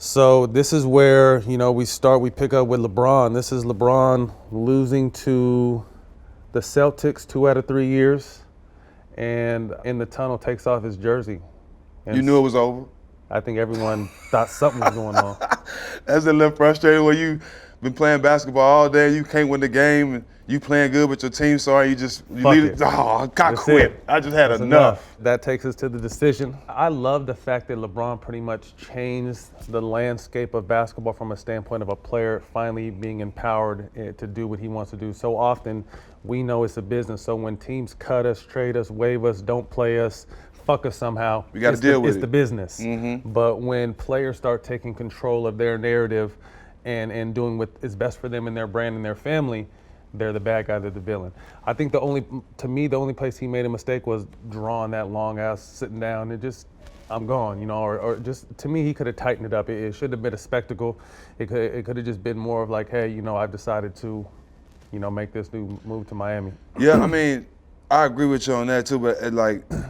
So this is where, we pick up with LeBron. This is LeBron losing to the Celtics 2 out of 3 years, and in the tunnel takes off his jersey. And You knew it was over? I think everyone thought something was going on. That's a little frustrating when you been playing basketball all day, you can't win the game, and you playing good, but your team sorry, you leave it. Oh, I quit. I just had enough. That takes us to the decision. I love the fact that LeBron pretty much changed the landscape of basketball from a standpoint of a player finally being empowered to do what he wants to do. So often we know it's a business. So when teams cut us, trade us, waive us, don't play us, fuck us somehow, we got to deal with it. It's the business. Mm-hmm. But when players start taking control of their narrative and doing what is best for them and their brand and their family, they're the bad guy, they're the villain. I think the only place he made a mistake was drawing that long ass sitting down and just, I'm gone, or just, to me, he could have tightened it up. It should have been a spectacle. It could have just been more of like, hey, I've decided to, make this new move to Miami. Yeah, I mean, I agree with you on that too, but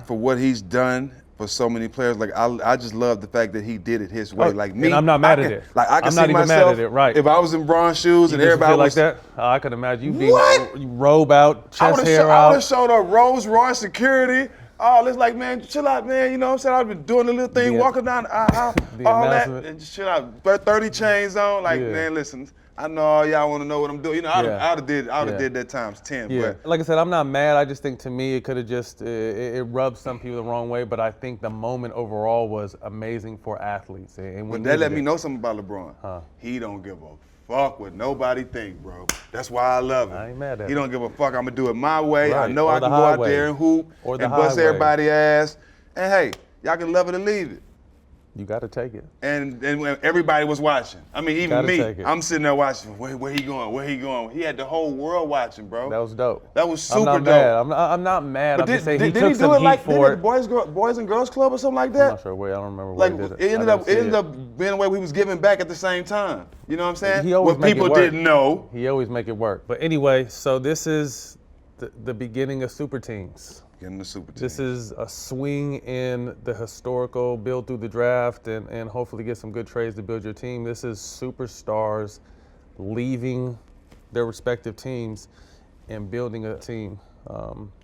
for what he's done for so many players, I just love the fact that he did it his way. And I'm not mad at it. I can I'm see not even myself, mad at it, right? If I was in Bron's shoes and everybody was was like that, I could imagine you being What? robe out, chest hair I would out. have showed up Rolls Royce security. Oh, it's like, man, chill out, man. You know what I'm saying? I've been doing the little thing, walking down the aisle, all that, and just chill out. 30 chains on, man, listen. I know all y'all want to know what I'm doing. I'd have did that times 10. Yeah. But like I said, I'm not mad. I just think to me it could have just it rubbed some people the wrong way. But I think the moment overall was amazing for athletes. And But that let me know something about LeBron. He don't give a fuck what nobody think, bro. That's why I love him. I ain't mad at him. He don't give a fuck. I'm gonna do it my way. Right. I know I can go out there and hoop and bust everybody's ass. And hey, y'all can love it or leave it. You got to take it. And when everybody was watching. I mean, even me. I'm sitting there watching. Where he going? Where he going? He had the whole world watching, bro. That was dope. That was super dope. I'm not mad. But I'm just saying he did took he some do it heat like for it. Boys and Girls Club or something like that? I'm not sure where. I don't remember where he did it. It ended up being a way we was giving back at the same time. You know what I'm saying? He always what people didn't know. He always make it work. But anyway, so this is the beginning of super teams. This is a swing in the historical build through the draft and hopefully get some good trades to build your team. This is superstars leaving their respective teams and building a team.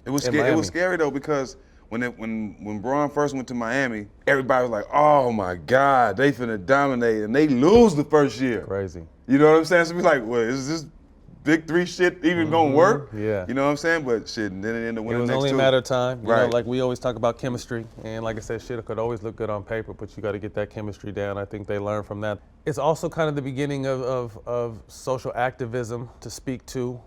It was scary though, because when Bron first went to Miami, everybody was like, "Oh my God, they finna dominate," and they lose the first year. Crazy. You know what I'm saying? So we like, well, is this Big Three shit even gonna work? Yeah. You know what I'm saying? But shit, and then it ended up winning It was the next only a two. matter of time. You Right. know, like we always talk about chemistry, and like I said, shit could always look good on paper, but you got to get that chemistry down. I think they learned from that. It's also kind of the beginning of social activism to speak to.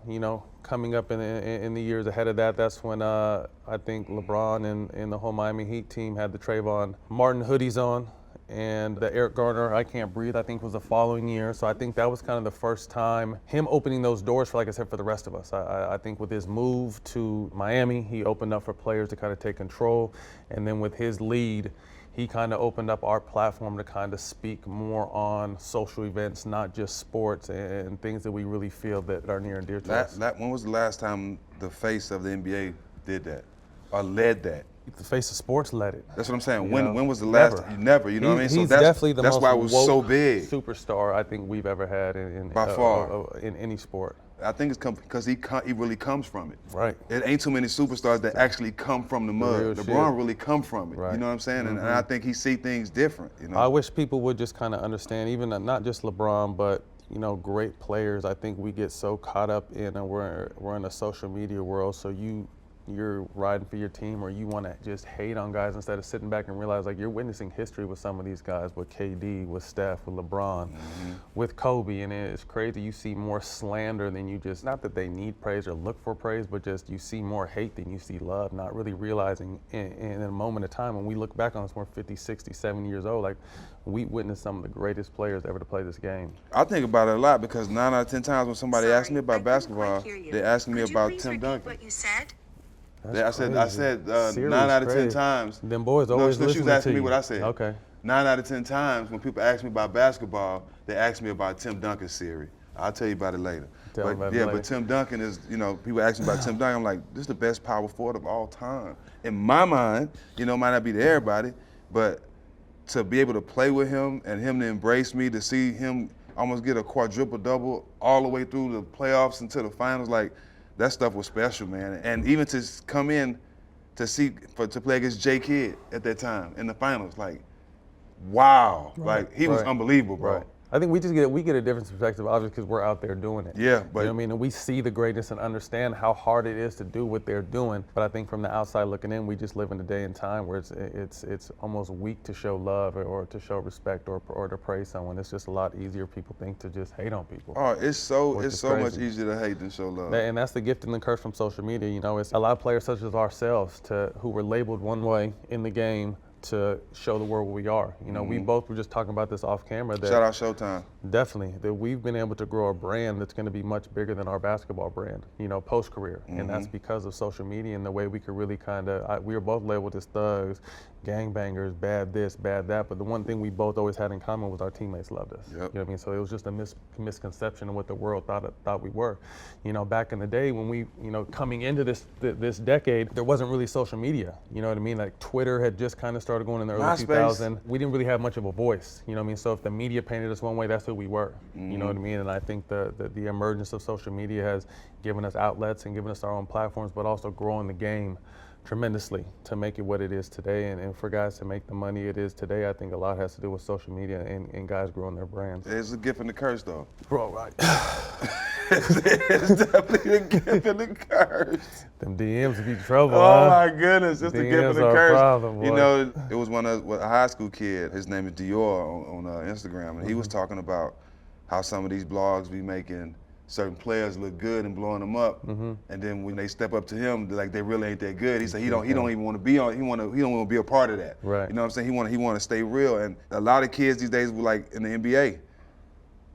Coming up in the years ahead of that, that's when I think LeBron and the whole Miami Heat team had the Trayvon Martin hoodies on. And the Eric Garner, I Can't Breathe, I think was the following year. So I think that was kind of the first time him opening those doors for, like I said, for the rest of us. I think with his move to Miami, he opened up for players to kind of take control. And then with his lead, he kind of opened up our platform to kind of speak more on social events, not just sports and things that we really feel that are near and dear to us. When was the last time the face of the NBA did that or led that? The face of sports led it. That's what I'm saying. When was the last time? Never, you know what I mean? So definitely that's why it was so big. Superstar I think we've ever had by far in any sport. I think it's because he really comes from it. Right. It ain't too many superstars that actually come from the mud. LeBron really come from it. Right. You know what I'm saying? And I think he see things different. I wish people would just kind of understand, even not just LeBron, but great players. I think we get so caught up in we're in a social media world, so you're riding for your team or you want to just hate on guys instead of sitting back and realize like you're witnessing history with some of these guys, with KD, with Steph, with LeBron, with Kobe, and it's crazy. You see more slander than you just, not that they need praise or look for praise, but just you see more hate than you see love, not really realizing in a moment of time when we look back on this, we're 50, 60, 70 years old, like we witnessed some of the greatest players ever to play this game. I think about it a lot because 9 out of 10 times when somebody asks me about basketball, they're asking me about Tim Duncan. What you said? I said 9 out of 10 times. Them boys always she was asking me what I said. Okay. 9 out of 10 times when people ask me about basketball, they ask me about Tim Duncan's series. I'll tell you about it later. But Tim Duncan is, people ask me about Tim Duncan, I'm like, this is the best power forward of all time. In my mind, might not be to everybody, but to be able to play with him and him to embrace me, to see him almost get a quadruple double all the way through the playoffs into the finals, like that stuff was special, man. And even to come in to to play against J Kidd at that time in the finals, like, wow, like he was unbelievable, bro. Right. I think we get a different perspective, obviously, because we're out there doing it. Yeah, but you know what I mean, and we see the greatness and understand how hard it is to do what they're doing. But I think from the outside looking in, we just live in a day and time where it's almost weak to show love or to show respect or to praise someone. It's just a lot easier. People think to just hate on people. Oh, it's so much easier to hate than show love. And that's the gift and the curse from social media. You know, it's a lot of players such as ourselves who were labeled one way in the game to show the world what we are. You know, we both were just talking about this off camera. Shout out Showtime. Definitely, that we've been able to grow a brand that's going to be much bigger than our basketball brand, you know, post-career. And that's because of social media and the way we could really we were both labeled as thugs, gangbangers, bad this, bad that. But the one thing we both always had in common was our teammates loved us. Yep. You know what I mean? So it was just a misconception of what the world thought we were. You know, back in the day when we, you know, coming into this decade, there wasn't really social media. You know what I mean? Like Twitter had just kind of started going in the early 2000s. We didn't really have much of a voice. You know what I mean? So if the media painted us one way, that's who we were. You know what I mean? And I think the emergence of social media has given us outlets and given us our own platforms, but also growing the game tremendously to make it what it is today. And for guys to make the money it is today, I think a lot has to do with social media and guys growing their brands. It's a gift and a curse, though. Bro, right. It's definitely a gift and a curse. Them DMs be trouble, Oh huh? my goodness, it's a gift and a curse. Problem, you know, it was a high school kid, his name is Dior on Instagram, and he was talking about how some of these blogs be making certain players look good and blowing them up, and then when they step up to him, like they really ain't that good. He said he don't even want to be on. He don't want to be a part of that. Right. You know what I'm saying? He want to stay real. And a lot of kids these days, like in the NBA,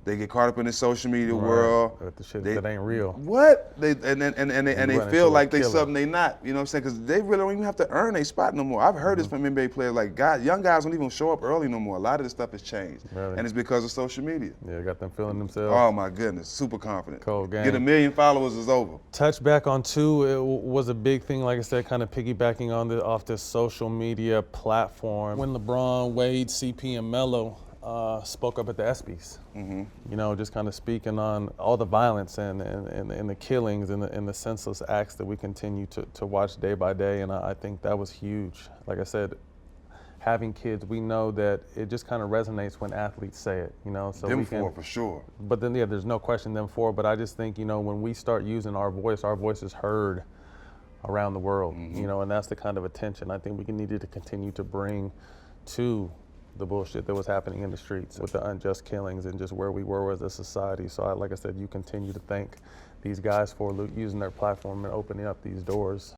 they get caught up in the social media world. The shit that ain't real. What? They feel like they something they not. You know what I'm saying? Because they really don't even have to earn a spot no more. I've heard this from NBA players, like young guys don't even show up early no more. A lot of this stuff has changed. Really? And it's because of social media. Yeah, got them feeling themselves. Oh my goodness, super confident. Cold game. Get 1 million followers is over. Touch back on two, it was a big thing, like I said, kind of piggybacking off this social media platform. When LeBron, Wade, CP, and Melo spoke up at the ESPYs, you know, just kind of speaking on all the violence and the killings and the senseless acts that we continue to watch day by day, and I think that was huge. Like I said, having kids, we know that it just kind of resonates when athletes say it, you know. So them four, for sure. But then, yeah, there's no question them four, but I just think, you know, when we start using our voice is heard around the world, you know, and that's the kind of attention I think we needed to continue to bring to the bullshit that was happening in the streets with the unjust killings and just where we were as a society. So like I said, you continue to thank these guys for using their platform and opening up these doors.